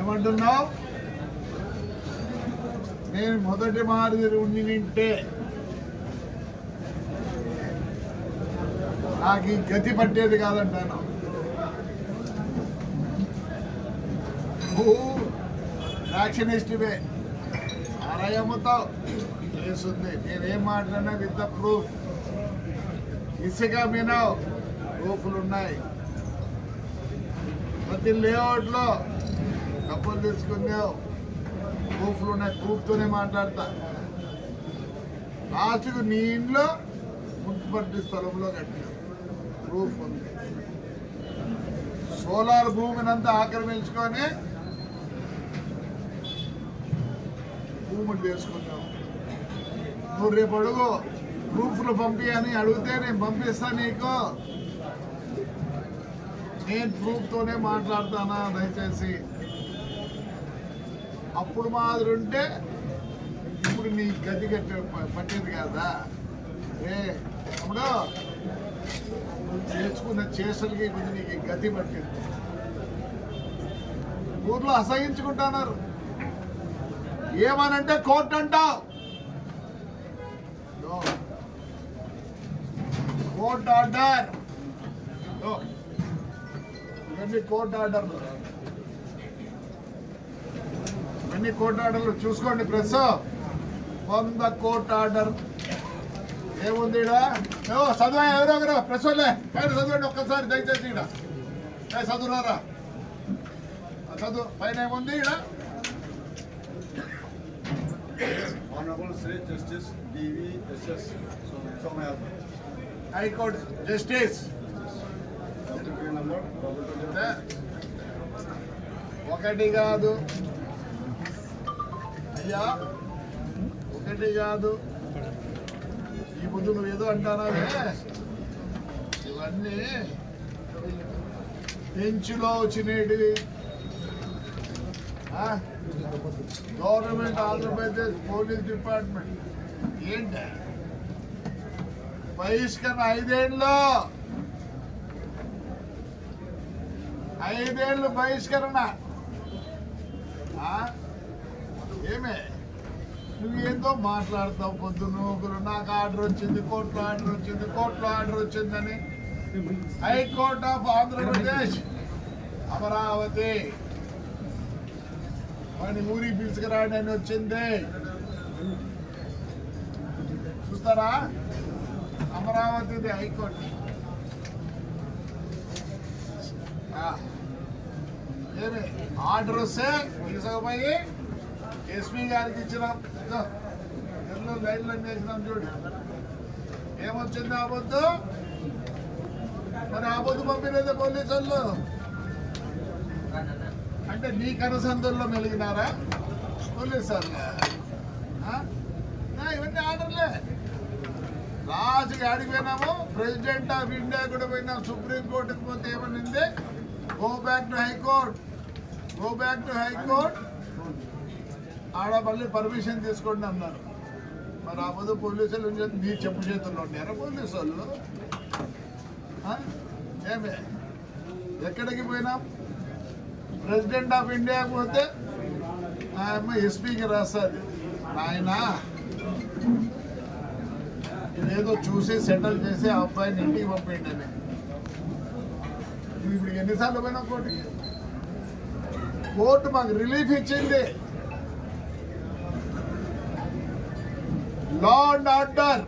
ఏమంటున్నావు? నేను మొదటి మాదిరి ఉండి నింటే నాకు ఈ గతి పట్టేది కాదంటాను. నువ్వు యాక్షనిస్టువే, అరయమ్ముతావు, కేసుంది. నేనేం మాట్లాడినా విత్ ద ప్రూఫ్. ఇసుక మీనావు, ప్రూఫ్లు ఉన్నాయి. ప్రతి లేఅవుట్లో డబ్బులు తీసుకున్నావు, ప్రూఫ్లు ఉన్నాయి. ప్రూఫ్తోనే మాట్లాడతా. లాస్ట్కు నీ ఇంట్లో మున్సిపాలిటీ స్థలంలో కట్టినావు, ప్రూఫ్ ఉంది. సోలార్ భూమినంతా ఆక్రమించుకొని భూములు చేసుకున్నావు. నువ్వు రేపు అడుగు, ప్రూఫ్లు పంపి అని అడిగితే నేను పంపిస్తా నీకు. నేను ప్రూఫ్తోనే మాట్లాడతానా? దయచేసి అప్పుడు మాదిరి ఉంటే ఇప్పుడు నీ గది పట్టేది కదా. అప్పుడు నువ్వు చేసుకున్న చేసలకి ఇప్పుడు నీకు గతి పట్టింది. ఊర్లో అసహించుకుంటున్నారు. ఏమనంటే కోర్టు అంటావు. కోర్టు ఆర్డర్, ఇవన్నీ కోర్టు ఆర్డర్లు. ఇవన్నీ కోర్టు ఆర్డర్లు చూసుకోండి. ప్రెస్ 100 కోర్టు ఆర్డర్ ఏముంది? చదువు ఎవరో ప్రెస్ వాళ్ళే పైన చదవండి ఒక్కసారి దయచేసి. ఇక్కడ చదువురారా, చదువు పైన ఏముంది? ఇక్కడ Honorable Sri Justice D.V.S.S. Somayapur, High Court Justice. ఒకటి కాదు అయ్యా, ఒకటి కాదు. ఈ ముందు నువ్వు ఏదో అంటానావే, ఇవన్నీ పెంచులో వచ్చినవి. గవర్నమెంట్ ఆంధ్రప్రదేశ్ పోలీస్ డిపార్ట్మెంట్ ఏంటి బహిష్కరణ? 5 ఏళ్ళు బహిష్కరణ. ఏమే నువ్వు ఏందో మాట్లాడతావు పొద్దునూకులు. నాకు ఆర్డర్ వచ్చింది, కోర్టులో ఆర్డర్ వచ్చింది, కోర్టులో ఆర్డర్ వచ్చిందని. హైకోర్ట్ ఆఫ్ ఆంధ్రప్రదేశ్ అమరావతి వాడిని ఊరికి పిలుచుకురాండి అని వచ్చింది. చూస్తారా? అమరావతిది హైకోర్టు. ఏమి ఆర్డర్ వస్తే తీసుకుపోయి ఎస్పీ గారికి ఇచ్చినాం. ఎల్లో లైన్లో వేసినాం చూడు. ఏమొచ్చింది ఆబొద్దు? మరి ఆబొద్దు పంపినదే పోలీసు వాళ్ళు. అంటే నీ కనసందుల్లో మెలిగినారా పోలీసు వాళ్ళు? ఇవన్నీ ఆర్డర్లే. లాస్ట్కి ఆడికి పోయినాము, ప్రెసిడెంట్ ఆఫ్ ఇండియా కూడా పోయినాం. సుప్రీంకోర్టుకి పోతే ఏమనింది? Go back to high court, go back to high court. ఆడ మళ్ళీ పర్మిషన్ తీసుకోండి అన్నారు. మరి ఆ పొద్దు పోలీసులు నీ చెప్పు చేతుల్లో ఉన్నారా పోలీసు వాళ్ళు? ఏమే ఎక్కడికి పోయినాం? ప్రెసిడెంట్ ఆఫ్ ఇండియా పోతే ఆ అమ్మ ఎస్పీకి రాస్తుంది, నాయన ఇదేదో చూసి సెటిల్ చేసి ఆ అబ్బాయిని ఇంటికి పంపేయండి అని. ఇప్పుడు ఎన్నిసార్లు పోయినా కోర్టుకి? కోర్టు మాకు రిలీఫ్ ఇచ్చింది. లా అండ్ ఆర్డర్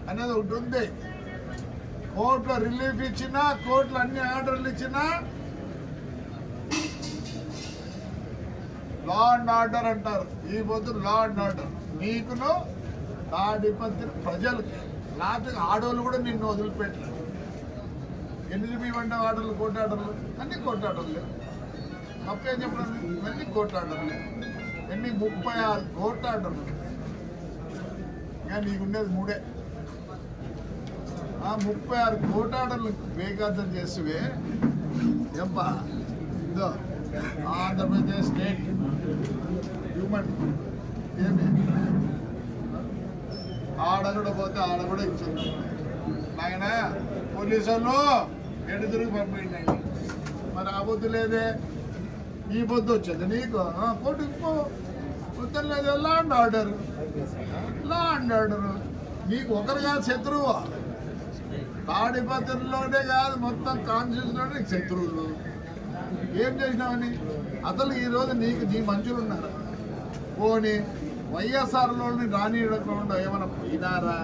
అనేది ఒకటి ఉంది. కోర్టులో రిలీఫ్ ఇచ్చినా, కోర్టులో అన్ని ఆర్డర్లు ఇచ్చినా లా అండ్ ఆర్డర్ అంటారు. ఈ పొద్దు లా అండ్ ఆర్డర్ నీకును తాడిపత్రి ప్రజలకి. లాంటి ఆడవాళ్ళు కూడా నిన్ను వదిలిపెట్టలేదు. ఎన్ని ఇవ్వండి ఆర్డర్లు? కోర్టు ఆర్డర్లు అన్ని కోర్టు ఆర్డర్లే. తప్పేం చెప్పడం? ఇవన్నీ కోర్టు ఆర్డర్లే. ఎన్ని 36 కోర్టు ఆర్డర్లు. ఇంకా నీకుండేది 3. ఆ 36 కోర్టు ఆర్డర్లు బేఖాతరు చేస్తువే ఎంపా. ఇదో ఆంధ్రప్రదేశ్ స్టేట్ హ్యూమన్ ఏమి ఆడ కూడా పోతే ఆడ కూడా ఇచ్చింది. నాయన పోలీసు వాళ్ళు ఎడు తిరిగి పంపించండి. మరి ఆ బుద్ధి లేదే. ఈ పొద్దు వచ్చేది నీకు కోర్టుకు పో. ఉత్తర్లేదు law and order, law and order. నీకు ఒకరుగా శత్రువు. తాడిపత్రిలోనే కాదు మొత్తం కాన్స్టిట్యూషన్లోనే నీకు శత్రువులు. ఏం చేసినావని అసలు ఈరోజు నీ మంచులు ఉన్నారు. పోనీ వైఎస్ఆర్లోని రానియకుండా ఏమైనా పోయినారా?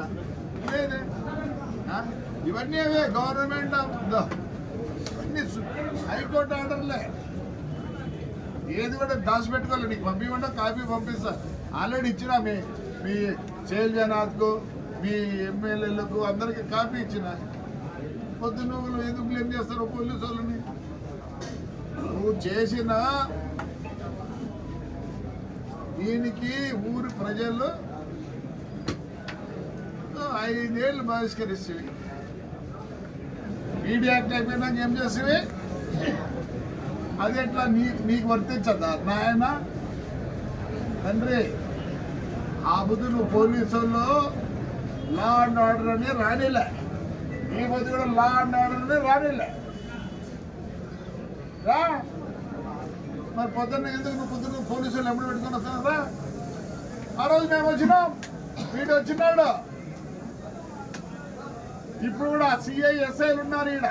లేదే. ఇవన్నీ అవే గవర్నమెంట్ అన్ని హైకోర్టు ఆర్డర్లే. ఏది కూడా దాచిపెట్టుకోవాలి. నీకు పంపించకుండా కాపీ పంపిస్తా. ఆల్రెడీ ఇచ్చిన మీ శైలజనాథ్కు, మీ ఎమ్మెల్యేలకు అందరికీ కాపీ ఇచ్చిన. పొద్దు నువ్వు ఎందుకు బ్లేమ్ చేస్తారు పోలీసు వాళ్ళని? నువ్వు చేసిన దీనికి ఊరి ప్రజలు 5 ఏళ్ళు బహిష్కరిస్తేవి. మీడియా యాక్ట్ అయిపోయినాక ఏం చేసేవి? అది ఎట్లా నీకు వర్తించదా నాయన తండ్రి? ఆ బుద్ధి నువ్వు పోలీసుల్లో లా అండ్ ఆర్డర్ అని రానిలే. ఈ బుద్ధి కూడా లా అండ్ ఆర్డర్ అని రానిలే. రా మరి పొద్దున్న ఎందుకు నువ్వు పొద్దున్న పోలీసులు ఎప్పుడు పెట్టుకుని వస్తున్నావు? రా. ఆ రోజు మేము వచ్చినాం, వీడు వచ్చినాడు. ఇప్పుడు కూడా సిఐ ఎస్ఐలు ఉన్నారు ఈడ.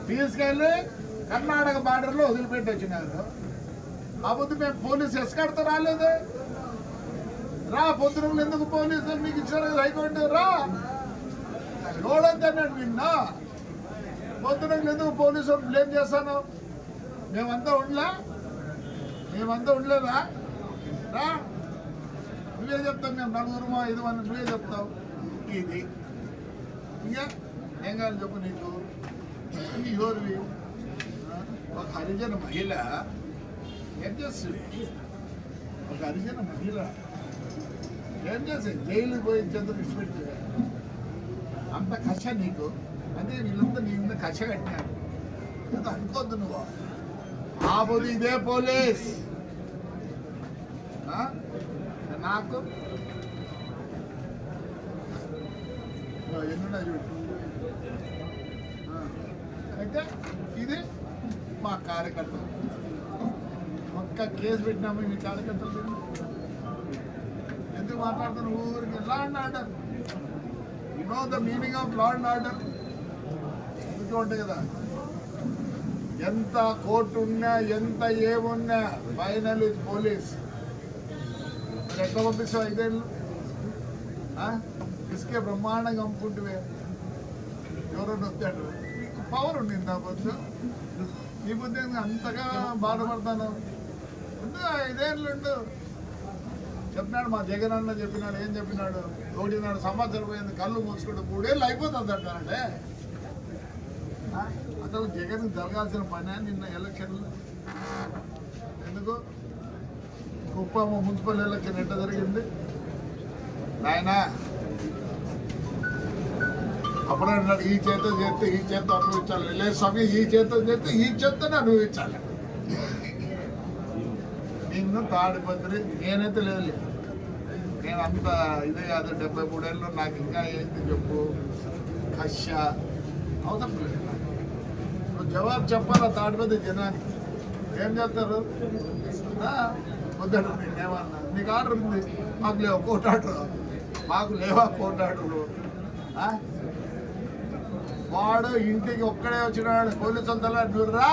తీసుకెళ్ళి కర్ణాటక బార్డర్లో వదిలిపెట్టి వచ్చినారు. ఆ పొద్దు మేము పోలీసు ఎస్కాడ్తో రాలేదు. రా పొద్దున ఎందుకు పోలీసులు మీకు ఇచ్చారు హైకోర్టు? రా చూడొద్దన్నాడు నిన్న. పొద్దున ఎందుకు పోలీసులు బ్లేమ్ చేస్తాను? మేమంతా ఉండలేదా? రా నువ్వే చెప్తావు. మేము 4 5 నువ్వే చెప్తావు. ఇది ఇంకా ఏం కాదు చెప్పు. నీకు ఎవరివి? ఒక హరిజన మహిళ ఏం చేస్తుంది? ఒక హరిజన మహిళ ఏం చేస్తుంది? జైలుకి పోయి చంద్రుడు ఇచ్చిపెట్టి అంత కష నీకు. అదే వీళ్ళంతా నీ మీద కష కట్టినారు. అంత అనుకోద్దు నువ్వు. ఆ పోదు ఇదే పోలీస్ నాకు ఎన్నున్నా చూడు. అయితే ఇది మా కార్యకర్తలు. ఒక్క కేసు పెట్టినాము మీ కార్యకర్తలు. ఎందుకు మాట్లాడుతున్న ఊరికి? లా and order. You know the meaning of law and order. ఎందుకు ఉంటాయి కదా. ఎంత కోర్టు ఉన్నా, ఎంత ఏమున్నా, ఫైనల్ ఇది పోలీస్. మరి ఎట్లా పంపిస్తావు 5 ఏళ్ళు? ఇసుకే బ్రహ్మాండంగా అమ్ముకుంటువే. ఎవరైనా వచ్చాడు. నీకు పవర్ ఉండింది నా పొద్దు. నీ బుద్ధి అంతగా బాధపడతాను. 5 ఏళ్ళు చెప్పినాడు మా జగన్ అన్న. చెప్పినాడు. ఏం చెప్పినాడు? 1.5 సంవత్సరం పోయింది. కళ్ళు మూసుకుంటూ 3 ఏళ్ళు అయిపోతుంది అంటానంటే. అసలు జగన్ జరగాల్సిన పని నిన్న ఎలక్షన్లు ఎందుకు? కుప్పం మున్సిపల్ ఎలక్షన్ ఎట్లా జరిగింది నాయన? అప్పుడే అన్నాడు ఈ చేత చేస్తే ఈ చేత అనుభవించాలి. లేదు స్వామి, ఈ చేత చేస్తే ఈ చేతనే అనుభవించాలి. నిన్ను తాడిపత్రి నేనైతే లేదు. నేను అంత ఇదే కాదు. 73 ఏళ్ళు నాకు ఇంకా ఏంటి చెప్పు? కష అవసరం లేదు. జవాబు చెప్పాలా తాడిపత్రి జనానికి? ఏం చేస్తారు? వద్దంటారు. నేనేమన్నా నీకు ఆర్డర్ ఉంది, మాకు లేవు కోర్టు ఆర్డర్. మాకు లేవా కోర్టు ఆర్డర్లు? వాడు ఇంటికి ఒక్కడే వచ్చినాడు. పోలీసు అంతలా నువ్వురా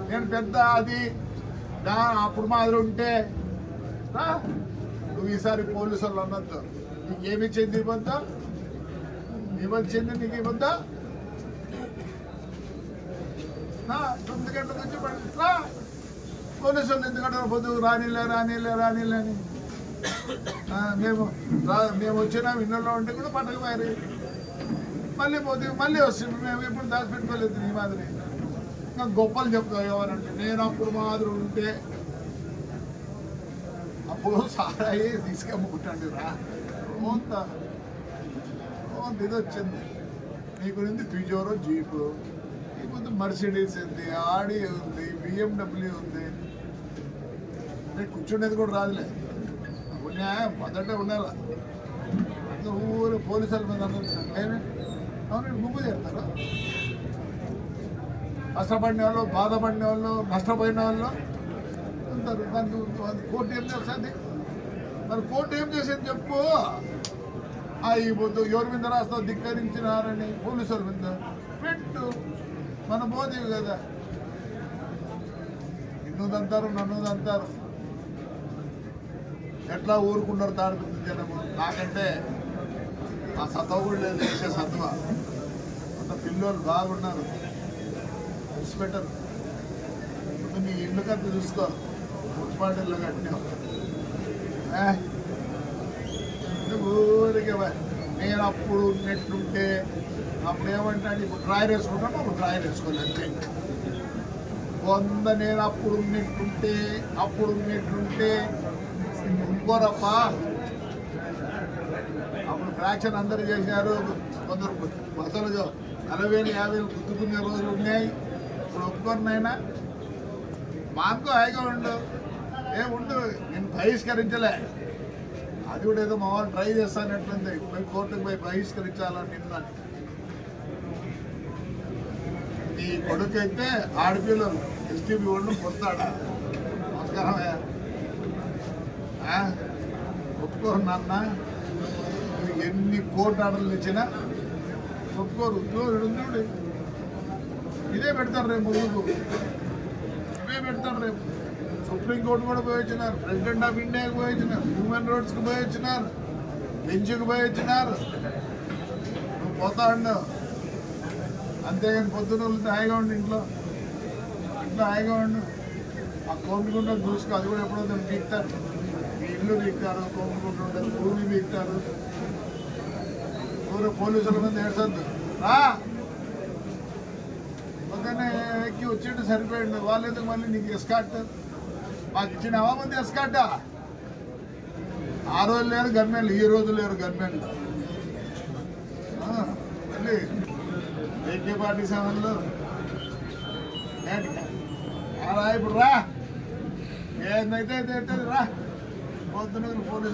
నేను పెద్ద అది అప్పుడు మాదిరి ఉంటే నువ్వు ఈసారి పోలీసు వాళ్ళు అన్నట్టు నీకేమిచ్చింది? ఇవ్వద్దా? ఇవ్వచ్చింది నీకు? ఇవ్వద్దా? 9 గంటల నుంచి పోలీసు వాళ్ళు ఎందుకంటే పొద్దు రానిలే అని మేము వచ్చినాం. ఇళ్ళలో ఉంటే కూడా పండగ మారి మళ్ళీ పోతే మళ్ళీ వస్తుంది. మేము ఎప్పుడు దాచిపెట్టుకోలేదు నీ మాదిరి. ఇంకా గొప్పలు చెప్తావు ఎవరంటే. నేను అప్పుడు మాదిరి ఉంటే అప్పుడు సారాయి తీసుకెమ్ముకుంటాండి రా. ఇది వచ్చింది నీ గురించి. పిజోరో జీపు, నీకు మర్సిడీస్ ఉంది, ఆడి ఉంది, BMW ఉంది. నేను కూర్చునేది కూడా రాదులే. మొదట ఉండాల. ఊరు పోలీసుల మీద ఏమి అవును గుంపు చేస్తారు. కష్టపడిన వాళ్ళు, బాధపడిన వాళ్ళు, నష్టపోయిన వాళ్ళు ఉంటారు. దానికి కోర్టు ఏం చేస్తుంది? మరి కోర్టు ఏం చేసేది చెప్పు. ఈ పొద్దు ఎవరి మీద రాస్తావు? ధిక్కరించినారని పోలీసుల మీద పెట్టు. మన మోదీవి కదా, నిన్నుదంటారు నన్నుదంటారు. ఎట్లా ఊరుకున్నారు తాడుతుంది జనము. నాకంటే ఆ సత్వ కూడా లేదు, చేసే సత్వ. అంత పిల్లలు బాగున్నారు, పెట్టరు. నీ ఇల్లు కత్తి చూసుకో, మున్సిపాలిటీలో కట్టినావు. ఊరికే నేను అప్పుడు ఉన్నట్టుంటే అప్పుడు ఏమంటాను, ఇప్పుడు డ్రాయర్ వేసుకుంటాను, అప్పుడు డ్రాయర్ వేసుకోలేదు అంతే. నేను అప్పుడు ఉన్నట్టుంటే ఇంకోరప్ప. అప్పుడు ఫ్రాక్షన్ అందరూ చేశారు, కొందరు అసలు 40,000 50,000 గుర్తుకునే రోజులు ఉన్నాయి. ఇప్పుడు ఒప్పుకోరినైనా మాకు హాయిగా ఉండు. ఏముండు, నేను బహిష్కరించలే. అది కూడా ఏదో మా వాళ్ళు ట్రై చేస్తానట్లుంది. పోయి కోర్టుకు పోయి బహిష్కరించాలని నిన్న. నీ కొడుకు అయితే ఆడపిల్లలు ఎస్టీబీ వాళ్ళు కొడతాడా? నమస్కారం. ఒప్పుకోరు నాన్న. ఎన్ని కోర్టు ఆర్డర్లు ఇచ్చినా ఒప్పుకోరు. చూడు ఇదే పెడతారు రేపు, ముందుకు ఇవే పెడతారు రేపు. సుప్రీంకోర్టు కూడా పోయి వచ్చినారు, ప్రెసిడెంట్ ఆఫ్ ఇండియాకి పోయి వచ్చినారు, హ్యూమన్ రైట్స్కి పోయి వచ్చినారు, బెంచ్కి పోయి వచ్చినారు. నువ్వు పోతా ఉండవు. అంతేగాని పొద్దున హాయిగా ఉండి ఇంట్లో హాయిగా ఉండు. ఆ కోమికుంటూ చూసుకో, అది కూడా ఎప్పుడో దాన్ని పీకుతారు. మీ ఇల్లు పీకుతారు, కోమికుంటూ ఉంటుంది, భూమి పీకుతారు. పోలీసుల మీద ఏడ్చద్దు. పొద్దున్నే ఎక్కి వచ్చేట్టు సరిపోయిండు. వాళ్ళు ఎందుకు మళ్ళీ నీకు ఎస్కాట్ మాకు ఇచ్చినావా? మంది ఎస్కాట్ ఆ రోజు లేరు గన్మెన్లు, ఈ రోజు లేరు గన్మెన్లు. మళ్ళీ AK-47లో రా, ఇప్పుడు రా, ఏందైతే రా. పొద్దున పోలీసు